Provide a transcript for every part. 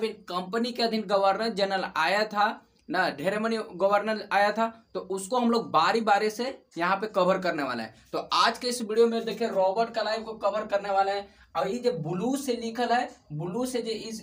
फिर कंपनी के अधीन गवर्नर जनरल आया था ना, ढेर मनी गवर्नर आया था, तो उसको हम लोग बारी बारी से यहाँ पे कवर करने वाला है। तो आज के इस वीडियो में देखिए रॉबर्ट क्लाइव को कवर करने वाला है। और ये जो ब्लू से लिखल है, ब्लू से जो इस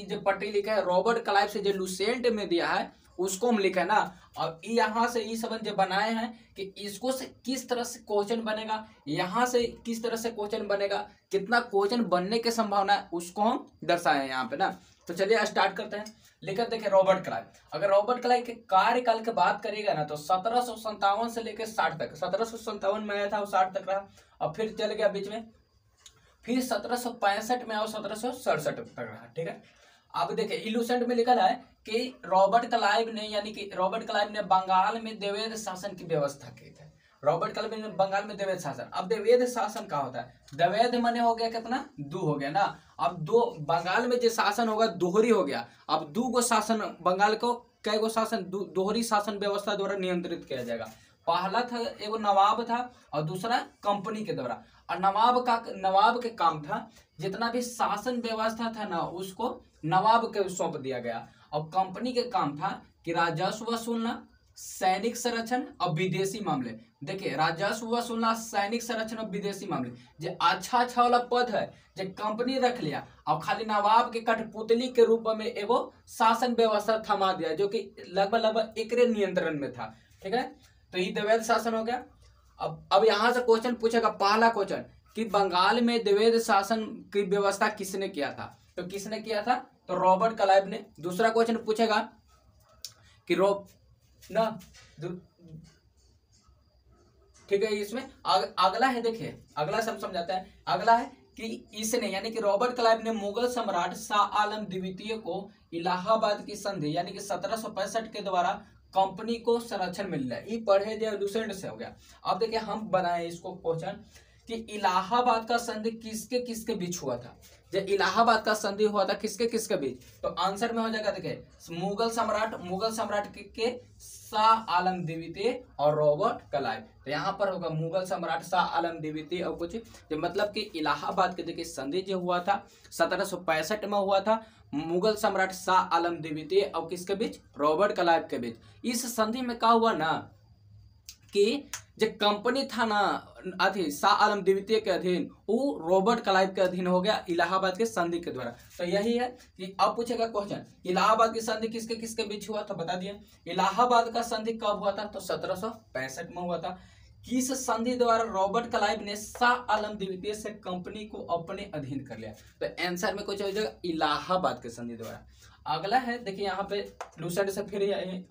जो पट्टी लिखा है रॉबर्ट क्लाइव से जो लुसेंट में दिया है उसको हम लिखे ना। और यहाँ से ये सब जो बनाए हैं कि इसको से किस तरह से क्वेश्चन बनेगा, यहाँ से किस तरह से क्वेश्चन बनेगा, कितना क्वेश्चन बनने की संभावना है उसको हम दर्शाए हैं यहाँ पे ना। तो चलिए स्टार्ट करते हैं। लेकर देखें रॉबर्ट क्लाइव, अगर रॉबर्ट क्लाइव के कार्यकाल की बात करिएगा ना तो 1757 से लेकर 60 तक, 1757 में आया था वो 60 तक रहा, और फिर चल गया बीच में, फिर 1765 में और 1767 तक रहा। ठीक है, अब देखिए इलुसेंट में लिखा है कि रॉबर्ट क्लाइव ने, यानी कि रॉबर्ट क्लाइव ने बंगाल में द्विवेद शासन की व्यवस्था की थी। रॉबर्ट क्लाइव ने बंगाल में द्विवेद शासन, अब द्विवेद शासन क्या होता है, द्विवेद माने हो गया कितना, दो हो गया ना। अब दो बंगाल में जो शासन होगा दोहरी हो गया। अब दो गो शासन बंगाल को, कई गो शासन दोहरी शासन व्यवस्था द्वारा नियंत्रित किया जाएगा। पहला था एगो नवाब था और दूसरा कंपनी के द्वारा। और नवाब के काम था जितना भी शासन व्यवस्था था ना उसको नवाब के सौंप दिया गया। और कंपनी के काम था कि राजस्व वसूलना, सैनिक संरक्षण और विदेशी मामले। देखिए राजस्व वसूलना, सैनिक संरक्षण और विदेशी मामले, जो अच्छा वाला पद है जो कंपनी रख लिया और खाली नवाब के कठपुतली के रूप में एगो शासन व्यवस्था थमा दिया जो कि लगभग एकरे नियंत्रण में था। ठीक है, तो ये द्विवेद शासन हो गया। अब यहाँ से क्वेश्चन पूछेगा, पहला क्वेश्चन कि बंगाल में द्विवेद शासन की व्यवस्था किसने किया था, तो किसने किया था, तो रॉबर्ट क्लाइव ने। दूसरा क्वेश्चन पूछेगा कि ठीक है, इसमें अगला है, देखिए अगला से हम समझाते हैं। अगला है कि इसने, यानी कि रॉबर्ट क्लाइव ने मुगल सम्राट शाह आलम द्वितीय को इलाहाबाद की संधि यानी कि 1765 के द्वारा कंपनी को संरक्षण मिल रहा है। ये पढ़े जो लुसेंट से हो गया। अब देखिए हम बनाए इसको क्वेश्चन कि इलाहाबाद का संधि किसके किसके बीच हुआ था। जब इलाहाबाद का संधि हुआ था किसके किसके बीच, तो आंसर में हो जाएगा देखिए मुगल सम्राट के शाह आलम द्वितीय और रॉबर्ट क्लाइव। तो यहाँ पर होगा मुगल सम्राट शाह आलम द्वितीय और कुछ, जो मतलब कि इलाहाबाद के देखिए संधि जो हुआ था 1765 में हुआ था मुगल सम्राट शाह आलम द्वितीय और किसके बीच, रॉबर्ट क्लाइव के बीच। इस संधि में क्या हुआ ना कि जो कंपनी था ना अधीन शाह आलम द्वितीय के अधीन, वो रॉबर्ट क्लाइव के अधीन हो गया इलाहाबाद के संधि के द्वारा। तो यही है कि अब पूछेगा क्वेश्चन इलाहाबाद की संधि किसके किसके बीच हुआ, तो बता दिए। इलाहाबाद का संधि कब हुआ था, तो 1765 में हुआ था। किस संधि द्वारा रॉबर्ट क्लाइव ने शाह आलम द्वितीय से कंपनी को अपने अधीन कर लिया, तो आंसर में कुछ हो जाएगा इलाहाबाद के संधि द्वारा। अगला है देखिए यहाँ पे लुसेंट से फिर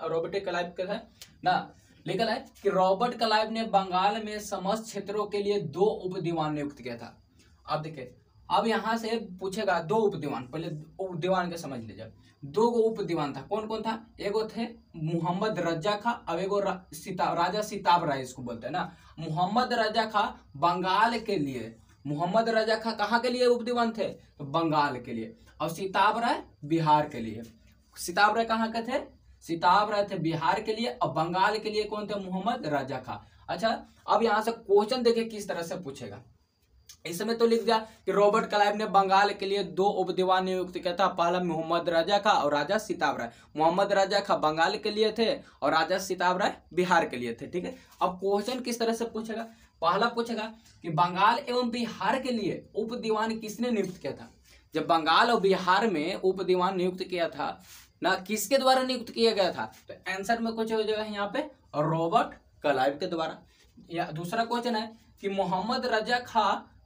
रॉबर्ट क्लाइव का है ना, लिखा है कि रॉबर्ट क्लाइव ने बंगाल में समस्त क्षेत्रों के लिए 2 उप दीवान नियुक्त किया था। अब देखिए अब यहाँ से पूछेगा 2 उप दीवान, पहले उप दीवान के समझ लीजिए। 2 उप दीवान था, कौन कौन था, एगो थे मोहम्मद रजा खा, अब एगो राजा सिताब राय इसको बोलते हैं ना। मोहम्मद रजा खा बंगाल के लिए, मोहम्मद रजा खा कहाँ के लिए उप दीवान थे, तो बंगाल के लिए, और सिताब राय बिहार के लिए। सिताब राय कहाँ के थे, सिताब राय थे बिहार के लिए, और बंगाल के लिए कौन थे, मोहम्मद रजा खा। अच्छा अब यहाँ से क्वेश्चन देखिए किस तरह से पूछेगा। इसमें तो लिख दिया कि रॉबर्ट क्लाइव ने बंगाल के लिए 2 उप दीवान नियुक्त किया था, पहला मोहम्मद रजा खा और राजा सिताब राय। मोहम्मद रजा खा बंगाल के लिए थे और राजा सिताब राय बिहार के लिए थे। ठीक है, अब क्वेश्चन किस तरह से पूछेगा, पहला पूछेगा कि बंगाल एवं बिहार के लिए उप दीवान किसने नियुक्त किया था। जब बंगाल और बिहार में उप दीवान नियुक्त किया था ना, किसके द्वारा नियुक्त किया गया था, तो आंसर में कुछ हो जाएगा यहाँ पे रॉबर्ट क्लाइव के द्वारा। या दूसरा क्वेश्चन है कि मोहम्मद रजा खा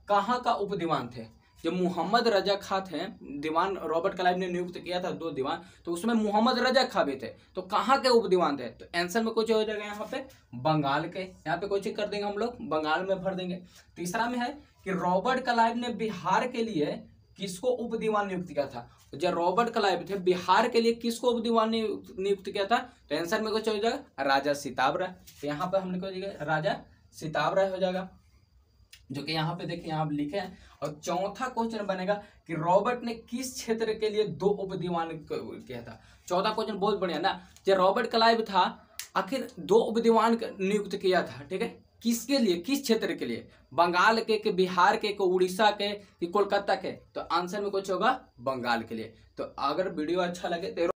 कहाँ का उप दीवान थे। जो मोहम्मद रजा खा थे दीवान रॉबर्ट क्लाइव ने नियुक्त किया था 2 दीवान, तो उसमें मोहम्मद रजा खा भी थे, तो कहाँ के उप दीवान थे, तो आंसर में कुछ हो जाएगा यहाँ पे बंगाल के। यहाँ पे कुछ कर देंगे हम लोग, बंगाल में भर देंगे। तीसरा में है कि रॉबर्ट क्लाइव ने बिहार के लिए किसको उप दीवान नियुक्त किया था। जब रॉबर्ट क्लाइव थे बिहार के लिए किसको उप दीवान नियुक्त किया था, तो आंसर में कुछ हो जाएगा राजा सिताब राय। तो यहाँ पर हमने कहा राजा सिताब राय हो जाएगा, जो कि यहाँ पे देखिए यहाँ लिखे हैं। और चौथा क्वेश्चन बनेगा कि रॉबर्ट ने किस क्षेत्र के लिए 2 उप दीवान किया था। चौथा क्वेश्चन बहुत बढ़िया ना, जब रॉबर्ट क्लाइव था आखिर 2 उप दीवान नियुक्त किया था, ठीक है, किसके लिए, किस क्षेत्र के लिए, बंगाल के, कि बिहार के, कि उड़ीसा के, कि कोलकाता के? तो आंसर में कुछ होगा बंगाल के लिए। तो अगर वीडियो अच्छा लगे तो